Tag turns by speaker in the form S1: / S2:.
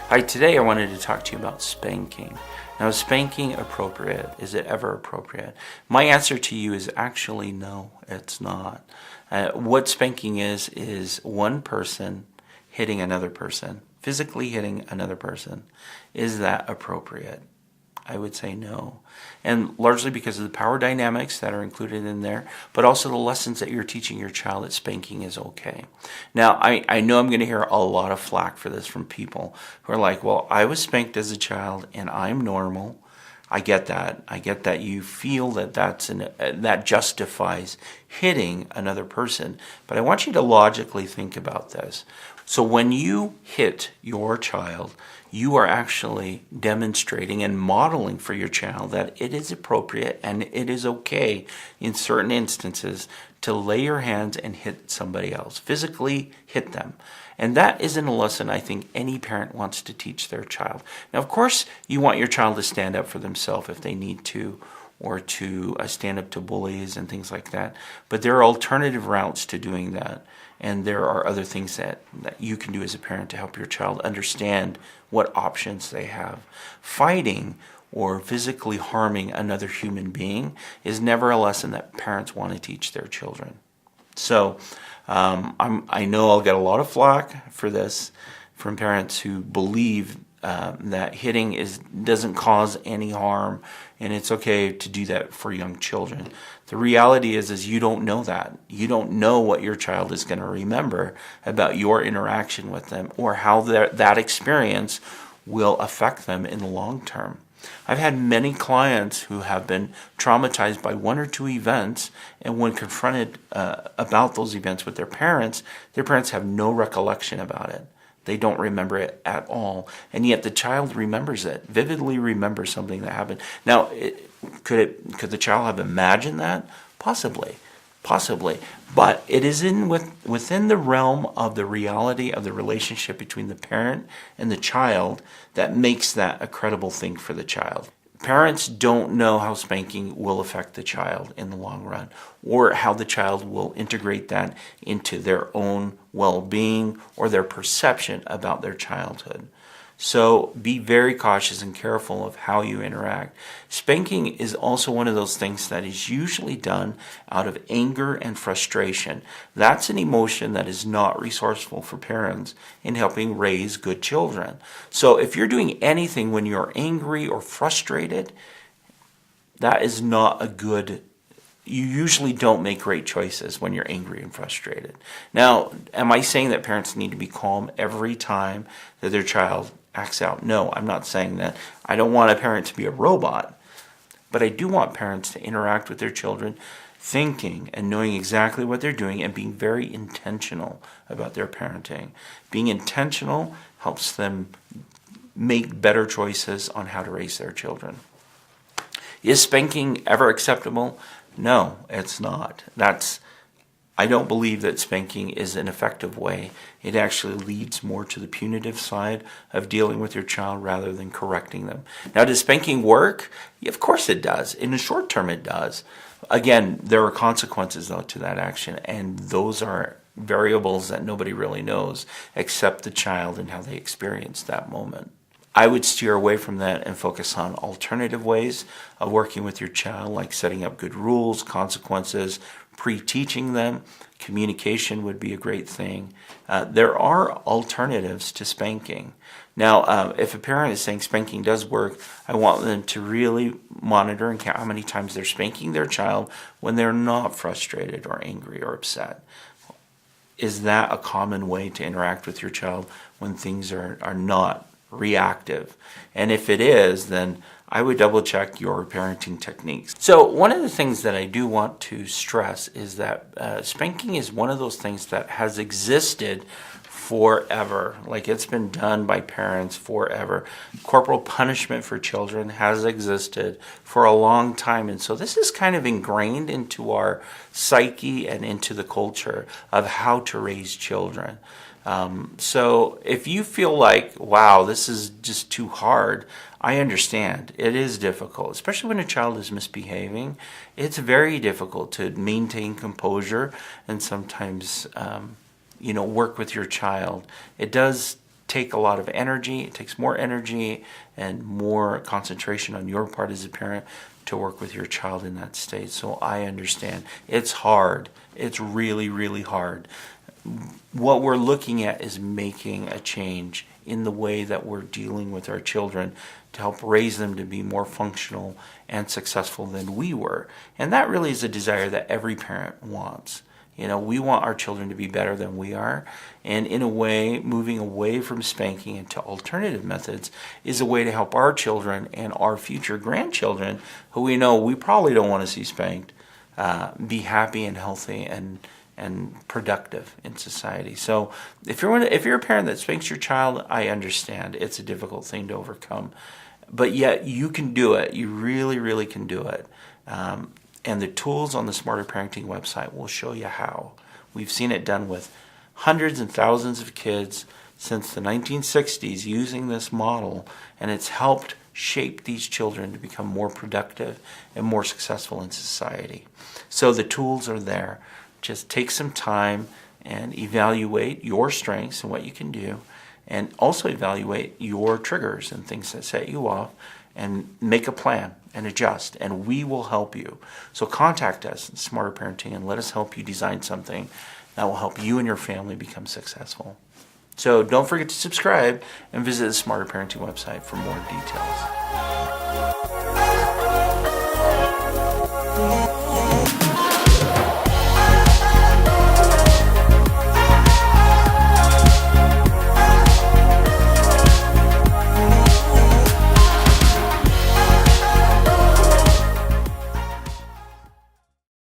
S1: Hi, today I wanted to talk to you about spanking. Now, is spanking appropriate? Is it ever appropriate? My answer to you is actually no, it's not. What spanking is one person hitting another person, physically hitting another person. Is that appropriate? I would say no. And largely because of the power dynamics that are included in there, but also the lessons that you're teaching your child that spanking is okay. Now, I know I'm going to hear a lot of flack for this from people who are like, well, I was spanked as a child and I'm normal. I get that. I get that you feel that that justifies hitting another person. But I want you to logically think about this. So when you hit your child, you are actually demonstrating and modeling for your child that it is appropriate and it is okay in certain instances to lay your hands and hit somebody else, physically hit them. And that isn't a lesson I think any parent wants to teach their child. Now, of course, you want your child to stand up for themselves if they need to, or to stand up to bullies and things like that. But there are alternative routes to doing that. And there are other things that you can do as a parent to help your child understand what options they have. Fighting or physically harming another human being is never a lesson that parents want to teach their children. So I know I'll get a lot of flack for this from parents who believe that hitting doesn't cause any harm and it's okay to do that for young children. The reality is you don't know that. You don't know what your child is going to remember about your interaction with them or how that experience will affect them in the long term. I've had many clients who have been traumatized by one or two events, and when confronted about those events with their parents have no recollection about it. They don't remember it at all, and yet the child remembers it, vividly remembers something that happened. Now, could the child have imagined that? Possibly, but it is within the realm of the reality of the relationship between the parent and the child that makes that a credible thing for the child. Parents don't know how spanking will affect the child in the long run, or how the child will integrate that into their own well-being or their perception about their childhood. So be very cautious and careful of how you interact. Spanking is also one of those things that is usually done out of anger and frustration. That's an emotion that is not resourceful for parents in helping raise good children. So if you're doing anything when you're angry or frustrated, that is not a good. You usually don't make great choices when you're angry and frustrated. Now, am I saying that parents need to be calm every time that their child acts out? No, I'm not saying that. I don't want a parent to be a robot, but I do want parents to interact with their children thinking and knowing exactly what they're doing and being very intentional about their parenting. Being intentional helps them make better choices on how to raise their children. Is spanking ever acceptable? No, it's not. I don't believe that spanking is an effective way. It actually leads more to the punitive side of dealing with your child rather than correcting them. Now, does spanking work? Yeah, of course it does. In the short term, it does. Again, there are consequences, though, to that action, and those are variables that nobody really knows except the child and how they experience that moment. I would steer away from that and focus on alternative ways of working with your child, like setting up good rules, consequences, pre-teaching them. Communication would be a great thing. There are alternatives to spanking. Now, if a parent is saying spanking does work, I want them to really monitor and count how many times they're spanking their child when they're not frustrated or angry or upset. Is that a common way to interact with your child when things are not reactive? And if it is, then I would double check your parenting techniques. So one of the things that I do want to stress is that spanking is one of those things that has existed forever. Like, it's been done by parents forever. Corporal punishment for children has existed for a long time. And so this is kind of ingrained into our psyche and into the culture of how to raise children. So if you feel like, wow, this is just too hard, I understand. It is difficult, especially when a child is misbehaving. It's very difficult to maintain composure and sometimes, work with your child. It does take a lot of energy. It takes more energy and more concentration on your part as a parent to work with your child in that state. So I understand. It's hard. It's really, really hard. What we're looking at is making a change in the way that we're dealing with our children to help raise them to be more functional and successful than we were. And that really is a desire that every parent wants. You know, we want our children to be better than we are. And in a way, moving away from spanking into alternative methods is a way to help our children and our future grandchildren, who we know we probably don't want to see spanked, be happy and healthy and productive in society. So if you're a parent that spanks your child, I understand it's a difficult thing to overcome. But yet you can do it. You really, really can do it. And the tools on the Smarter Parenting website will show you how. We've seen it done with hundreds and thousands of kids since the 1960s using this model, and it's helped shape these children to become more productive and more successful in society. So the tools are there. Just take some time and evaluate your strengths and what you can do, and also evaluate your triggers and things that set you off, and make a plan and adjust, and we will help you. So contact us at Smarter Parenting and let us help you design something that will help you and your family become successful. So don't forget to subscribe and visit the Smarter Parenting website for more details.